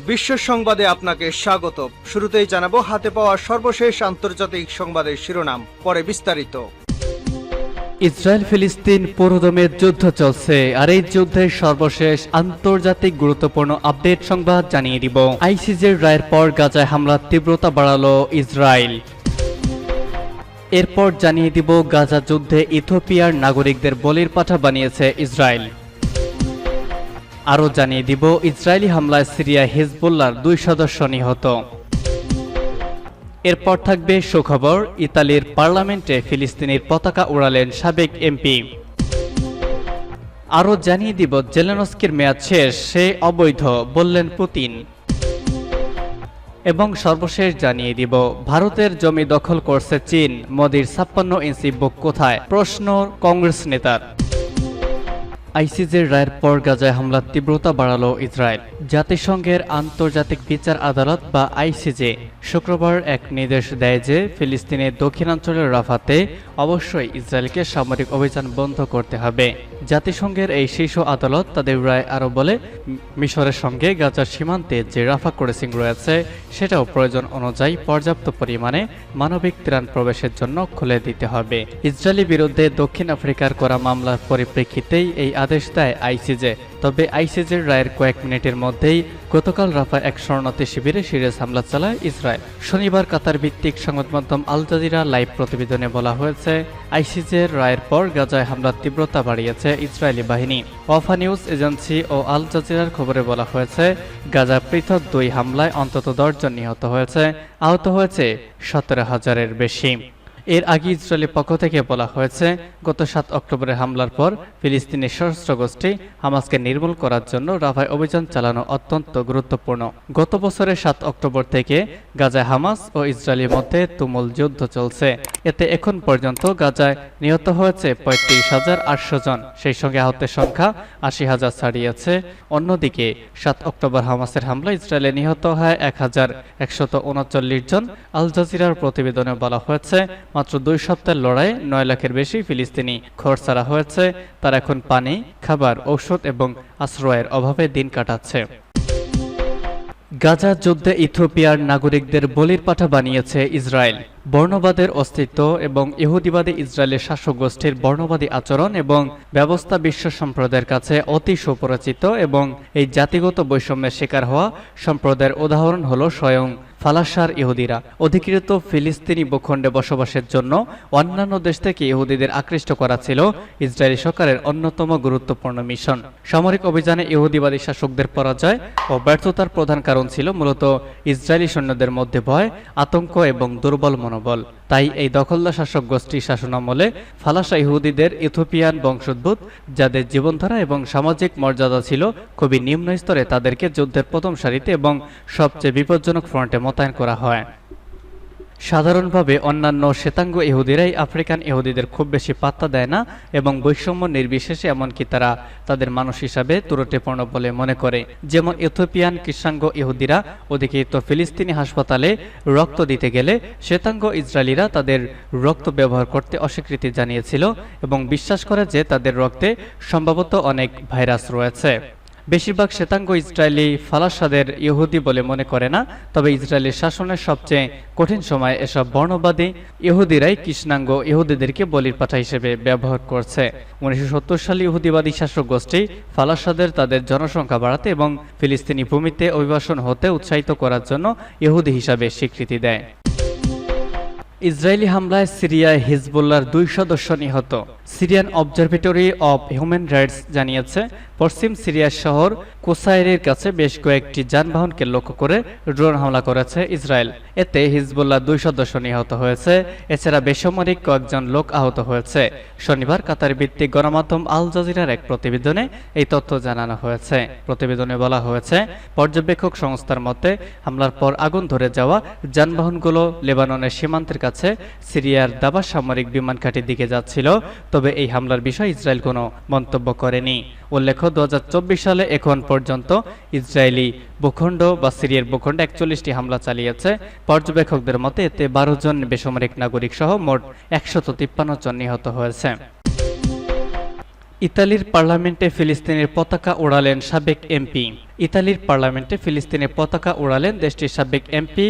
বিশ্ব সংবাদে আপনাকে স্বাগত। শুরুতেই জানাবো হাতে পাওয়া সর্বশেষ আন্তর্জাতিক সংবাদের শিরোনাম, পরে বিস্তারিত। ইসরায়েল ফিলিস্তিন পুরোদমে যুদ্ধ চলছে, আর এই যুদ্ধের সর্বশেষ আন্তর্জাতিক গুরুত্বপূর্ণ আপডেট সংবাদ জানিয়ে দিব। আইসিজের রায়ের পর গাজায় হামলার তীব্রতা বাড়ালো ইসরায়েল। এরপর জানিয়ে দিব গাজা যুদ্ধে ইথিওপিয়ার নাগরিকদের বলির পাঠা বানিয়েছে ইসরায়েল। আরও জানিয়ে দিব ইসরায়েলি হামলায় সিরিয়া হিজবুল্লাহর 2 সদস্য নিহত। এরপর থাকবে সুখবর, ইতালির পার্লামেন্টে ফিলিস্তিনের পতাকা উড়ালেন সাবেক এমপি। আরও জানিয়ে দিব জেলেনস্কির মেয়াদ শেষ, সে অবৈধ বললেন পুতিন। এবং সর্বশেষ জানিয়ে দিব ভারতের জমি দখল করছে চীন, মোদির 56 ইঞ্চি বুক কোথায়, প্রশ্ন কংগ্রেস নেতার। আইসিজের রায়ের পর গাজায় হামলার তীব্রতা বাড়ালো ইসরায়েল। জাতিসংঘের আন্তর্জাতিক বিচার আদালত বা আইসিজে শুক্রবার এক নির্দেশ দেয় যে ফিলিস্তিনের দক্ষিণাঞ্চলের রাফাতে অবশ্যই ইসরায়েলকে সামরিক অভিযান বন্ধ করতে হবে। জাতিসংঘের এই শীর্ষ আদালত তাদের রায় আরও বলে, মিশরের সঙ্গে গাজার সীমান্তে যে রাফা ক্রসিং রয়েছে সেটাও প্রয়োজন অনুযায়ী পর্যাপ্ত পরিমাণে মানবিক ত্রাণ প্রবেশের জন্য খুলে দিতে হবে। ইসরায়েলের বিরুদ্ধে দক্ষিণ আফ্রিকার করা মামলার পরিপ্রেক্ষিতেই এই আদেশ দেয় আইসিজে। তবে আইসিজের রায়ের কয়েক মিনিটের মধ্যেই গতকাল রাফায় এক শরণার্থী শিবিরে সিরিয়াস হামলা চালায় ইসরায়েল। শনিবার কাতার ভিত্তিক সংবাদ মাধ্যম আল জাজিরা লাইভ প্রতিবেদনে বলা হয়েছে, আইসিজের রায়ের পর গাজায় হামলার তীব্রতা বাড়িয়েছে ইসরায়েলি বাহিনী। ওয়াফা নিউজ এজেন্সি ও আল জাজিরার খবরে বলা হয়েছে, গাজা পৃথক 2 হামলায় অন্তত 10 জন নিহত হয়েছে, আহত হয়েছে 17,000-এর বেশি। এর আগে ইসরায়েলের পক্ষ থেকে বলা হয়েছে, গত 7 অক্টোবরের হামলার পর ফিলিস্তিনের সশস্ত্র গোষ্ঠী হামাসকে নির্মূল করার জন্য রাফায় অভিযান চালানো অত্যন্ত গুরুত্বপূর্ণ। গত বছরের 7 অক্টোবর থেকে গাজায় হামাস ও ইসরায়েলের মধ্যে তুমুল যুদ্ধ চলছে। এতে এখন পর্যন্ত গাজায় নিহত হয়েছে 35,800 জন, সেই সঙ্গে আহতের সংখ্যা 80,000 ছাড়িয়েছে। অন্যদিকে 7 অক্টোবর হামাসের হামলায় ইসরায়েলে নিহত হয় 1,139 জন। আল জাজিরার প্রতিবেদনে বলা হয়েছে, মাত্র 2 সপ্তাহের লড়াই 9 লাখের বেশি ফিলিস্তিনি ঘর ছাড়া হয়েছে। তারা এখন পানি, খাবার, ঔষধ এবং আশ্রয়ের অভাবে দিন কাটাচ্ছে। গাজা যুদ্ধে ইথিওপিয়ার নাগরিকদের বলির পাঠা বানিয়েছে ইসরায়েল। বর্ণবাদের অস্তিত্ব এবং ইহুদিবাদী ইসরায়েলের শাসক গোষ্ঠীর বর্ণবাদী আচরণ এবং ব্যবস্থা বিশ্ব সম্প্রদায়ের কাছে অতি সুপরিচিত, এবং এই জাতিগত বৈষম্যের শিকার হওয়া সম্প্রদায়ের উদাহরণ হল স্বয়ং ফালাসার ইহুদিরা। অধিকৃত ফিলিস্তিনি ভূখণ্ডে বসবাসের জন্য অন্যান্য দেশ থেকে ইহুদিদের আকৃষ্ট করা ছিল ইসরায়েলি সরকারের অন্যতম গুরুত্বপূর্ণ মিশন। সামরিক অভিযানে ইহুদিবাদী শাসকদের পরাজয় ও ব্যর্থতার প্রধান কারণ ছিল মূলত ইসরায়েলি সৈন্যদের মধ্যে ভয়, আতঙ্ক এবং দুর্বল মনোবল। তাই এই দখলদার শাসক গোষ্ঠীর শাসনামলে ফালাসা ইহুদিদের ইথিওপিয়ান বংশোদ্ভূত, যাদের জীবনধারা এবং সামাজিক মর্যাদা ছিল খুবই নিম্ন স্তরে, তাদেরকে যুদ্ধের প্রথম সারিতে এবং সবচেয়ে বিপজ্জনক ফ্রন্টে মোতায়েন করা হয়। সাধারণভাবে অন্যান্য শ্বেতাঙ্গ ইহুদিরাই আফ্রিকান ইহুদিদের খুব বেশি পাত্তা দেয় না এবং বৈষম্য নির্বিশেষে, এমনকি তারা তাদের মানুষ হিসাবে ত্রুটিপূর্ণ বলে মনে করে। যেমন ইথিওপিয়ান কৃষ্ণাঙ্গ ইহুদিরা অধিকৃত ফিলিস্তিনি হাসপাতালে রক্ত দিতে গেলে শ্বেতাঙ্গ ইসরায়েলিরা তাদের রক্ত ব্যবহার করতে অস্বীকৃতি জানিয়েছিল এবং বিশ্বাস করে যে তাদের রক্তে সম্ভবত অনেক ভাইরাস রয়েছে। বেশিরভাগ শ্বেতাঙ্গ ইসরায়েলি ফালাসাদের ইহুদি বলে মনে করে না, তবে ইসরায়েলের শাসনের সবচেয়ে কঠিন সময়ে এসব বর্ণবাদী ইহুদিরাই কৃষ্ণাঙ্গ ইহুদিদেরকে বলির পাঠা হিসেবে ব্যবহার করছে। 1970 সালে ইহুদিবাদী শাসক গোষ্ঠী ফালাসাদের তাদের জনসংখ্যা বাড়াতে এবং ফিলিস্তিনি ভূমিতে অভিবাসন হতে উৎসাহিত করার জন্য ইহুদি হিসাবে স্বীকৃতি দেয়। ইসরায়েলি হামলায় সিরিয়ায় হিজবুল্লাহর 2 সদস্য নিহত। Syrian observatory of human rights জানিয়েছে, পশ্চিম সিরিয়ার শহর কোসাইরের কাছে বেশ কয়েকটি যানবাহনকে লক্ষ্য করে ড্রোন হামলা করেছে ইসরায়েল। এতে হিজবুল্লাহর 2 সদস্য নিহত হয়েছে। এছাড়া বেসামরিক কয়েকজন লোক আহত হয়েছে। শনিবার কাতার ভিত্তিক গণমাধ্যম আল জাজিরার এক প্রতিবেদনে এই তথ্য জানানো হয়েছে। প্রতিবেদনে বলা হয়েছে, পর্যবেক্ষক সংস্থার মতে হামলার পর আগুন ধরে যাওয়া যানবাহনগুলো লেবাননের সীমান্তের কাছে সিরিয়ার দাবা সামরিক বিমান ঘাঁটির দিকে যাচ্ছিল। তবে এই হামলার বিষয়ে ইসরায়েল কোনো মন্তব্য করেনি। উল্লেখ্য, 2024 সালে এখন পর্যন্ত ইসরায়েলি ভূখণ্ড বা সিরিয়ার ভূখণ্ডে 41টি হামলা চালিয়েছে। পর্যবেক্ষকদের মতে এতে 12 জন বেসামরিক নাগরিক সহ মোট 153 জন নিহত হয়েছে। ইতালির পার্লামেন্টে ফিলিস্তিনের পতাকা ওড়ালেন সাবেক এমপি। ইতালির পার্লামেন্টে ফিলিস্তিনের পতাকা উড়ালেন দেশটির সাবেক এমপি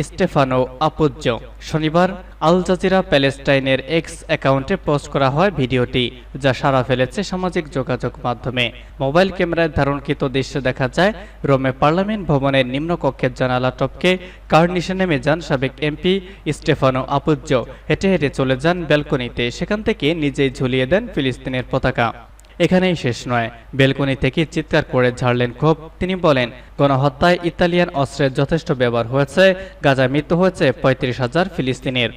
স্টেফানো আপুজ্জো। শনিবার আল জাজিরা প্যালেস্টাইনের এক্স অ্যাকাউন্টে পোস্ট করা হয় ভিডিওটি, যা সাড়া ফেলেছে সামাজিক যোগাযোগ মাধ্যমে। মোবাইল ক্যামেরায় ধারণকৃত দৃশ্যে দেখা যায় রোমে পার্লামেন্ট ভবনের নিম্নকক্ষের জানালা টপকে কার্নিশে নেমে যান সাবেক এমপি স্টেফানো আপুজ্জো। হেঁটে হেঁটে চলে যান ব্যালকনিতে, সেখান থেকে নিজেই ঝুলিয়ে দেন ফিলিস্তিনের পতাকা। এখানেই শেষ নয়, বেলকনি থেকে চিৎকার করে ঝাড়লেন ক্ষোভ। তিনি বলেন, গণহত্যায় ইতালিয়ান অস্ত্রের যথেষ্ট ব্যবহার হয়েছে, গাজায় মৃত্যু হয়েছে ৩৫,০০০ ফিলিস্তিনির।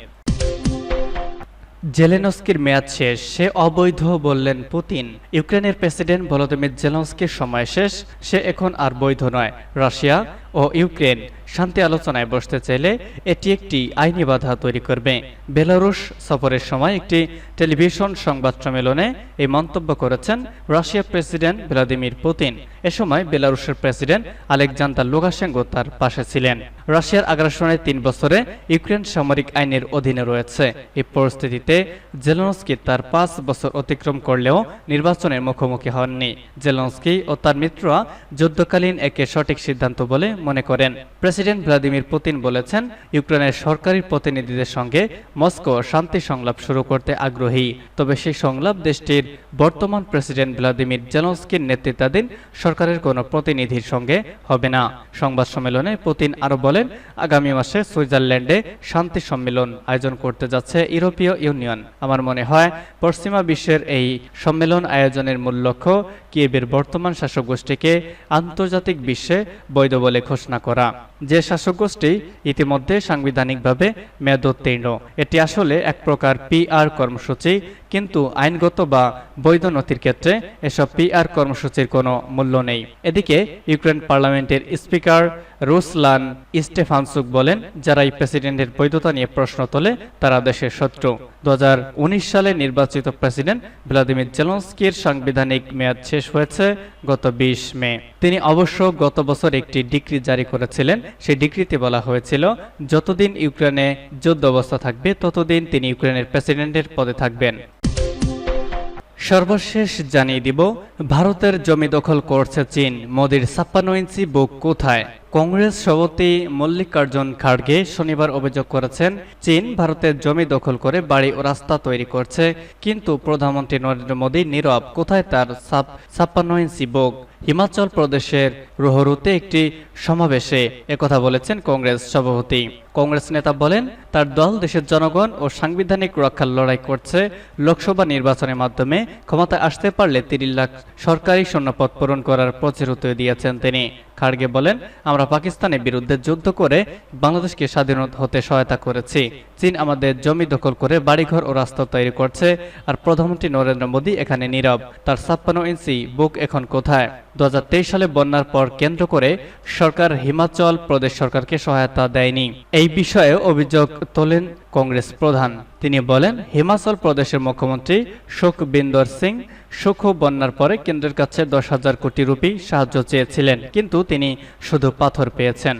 জেলেনস্কির মেয়াদ শেষ, সে অবৈধ বললেন পুতিন। ইউক্রেনের প্রেসিডেন্ট ভলোদিমির জেলেনস্কির সময় শেষ, সে এখন আর বৈধ নয়। রাশিয়া ও ইউক্রেন শান্তি আলোচনায় বসতে চাইলে এটি একটি আইনি বাধা তৈরি করবে। বেলারুশ সফরের সময় একটি টেলিভিশন সংবাদ সম্মেলনে এই মন্তব্য করেছেন রাশিয়ার প্রেসিডেন্ট ভ্লাদিমির পুতিন। এ সময় বেলারুশের প্রেসিডেন্ট আলেকজান্ডার লুকাশেঙ্কো তার পাশে ছিলেন। রাশিয়ার আগ্রাসনের ৩ বছরে ইউক্রেন সামরিক আইনের অধীনে রয়েছে। এই পরিস্থিতিতে জেলেনস্কি তার ৫ বছর অতিক্রম করলেও নির্বাচনের মুখোমুখি হননি। জেলেনস্কি ও তার মিত্ররা যুদ্ধকালীন একে সঠিক সিদ্ধান্ত বলে মনে করেন। প্রেসিডেন্ট ভ্লাদিমির পুতিন বলেছেন, ইউক্রেনের সরকারি প্রতিনিধিদের সঙ্গে মস্কো শান্তি সংলাপ শুরু করতে আগ্রহী, তবে সেই সংলাপ দেশটির বর্তমান প্রেসিডেন্ট ভ্লাদিমির জেলেনস্কির নেতৃত্বাধীন সরকারের কোনো প্রতিনিধির সঙ্গে হবে না। সংবাদ সম্মেলনে পুতিন আরও বলেন, আগামী মাসে সুইজারল্যান্ডে শান্তি সম্মেলন আয়োজন করতে যাচ্ছে ইউরোপীয় ইউনিয়ন। আমার মনে হয় পশ্চিমা বিশ্বের এই সম্মেলন আয়োজনের মূল লক্ষ্য কিয়েভের বর্তমান শাসক গোষ্ঠীকে আন্তর্জাতিক বিশ্বে বৈধ বলে ঘোষণা করা, যে শাসক গোষ্ঠী ইতিমধ্যে সাংবিধানিকভাবে মেয়াদোত্তীর্ণ। এটি আসলে এক প্রকার PR কর্মসূচি, কিন্তু আইনগত বা বৈধ নথির ক্ষেত্রে এসব PR কর্মসূচির কোনো মূল্য নেই। এদিকে ইউক্রেন পার্লামেন্টের স্পিকার রুসলান স্টেফানচুক বলেন, যারা এই প্রেসিডেন্টের বৈধতা নিয়ে প্রশ্ন তোলে তারা দেশের শত্রু। 2019 সালে নির্বাচিত প্রেসিডেন্ট ভ্লাদিমির জেলেনস্কির সাংবিধানিক মেয়াদ শেষ হয়েছে গত 20 মে। তিনি অবশ্য গত বছর একটি ডিক্রি জারি করেছিলেন। সেই ডিক্রিতে বলা হয়েছিল, যতদিন ইউক্রেনে যুদ্ধ অবস্থা থাকবে ততদিন তিনি ইউক্রেনের প্রেসিডেন্টের পদে থাকবেন। সর্বশেষ জানিয়ে দিব, ভারতের জমি দখল করছে চীন, মোদির ৫৬ ইঞ্চি বুক কোথায়? কংগ্রেস সভাপতি মল্লিকার্জুন খাড়গে শনিবার অভিযোগ করেছেন, চীন ভারতের জমি দখল করে বাড়ি ও রাস্তা তৈরি করছে, কিন্তু প্রধানমন্ত্রী নরেন্দ্র মোদী নীরব। কোথায় তার ৫৬ ইঞ্চি বুক? হিমাচল প্রদেশের রোহরুতে একটি সমাবেশে একথা বলেছেন কংগ্রেস সভাপতি। কংগ্রেস নেতা বলেন, তার দল দেশের জনগণ ও সাংবিধানিক রক্ষার লড়াই করছে। লোকসভা নির্বাচনের মাধ্যমে ক্ষমতায় আসতে পারলে ৩০ লাখ সরকারি শূন্যপদ পূরণ করার প্রতিশ্রুতি দিয়েছেন তিনি। খাড়গে বলেন, আমরা পাকিস্তানের বিরুদ্ধে যুদ্ধ করে বাংলাদেশকে স্বাধীন হতে সহায়তা করেছি। চীন আমাদের জমি দখল করে বাড়িঘর ও রাস্তা তৈরি করছে, আর প্রধানমন্ত্রী নরেন্দ্র মোদী এখানে নীরব। তার ৫৬ ইঞ্চি বুক এখন কোথায়? 2023 সালে বন্যার পর কেন্দ্র করে সরকার হিমাচল প্রদেশ সরকারকে সহায়তা দেয়নি। এই বিষয়ে অভিযোগ তোলেন কংগ্রেস প্রধান। তিনি বলেন, হিমাচল প্রদেশের মুখ্যমন্ত্রী সুখবিন্দর সিং সুখ বন্যার পরে কেন্দ্রের কাছে 10,000 কোটি রুপি সাহায্য চেয়েছিলেন, কিন্তু তিনি শুধু পাথর পেয়েছেন।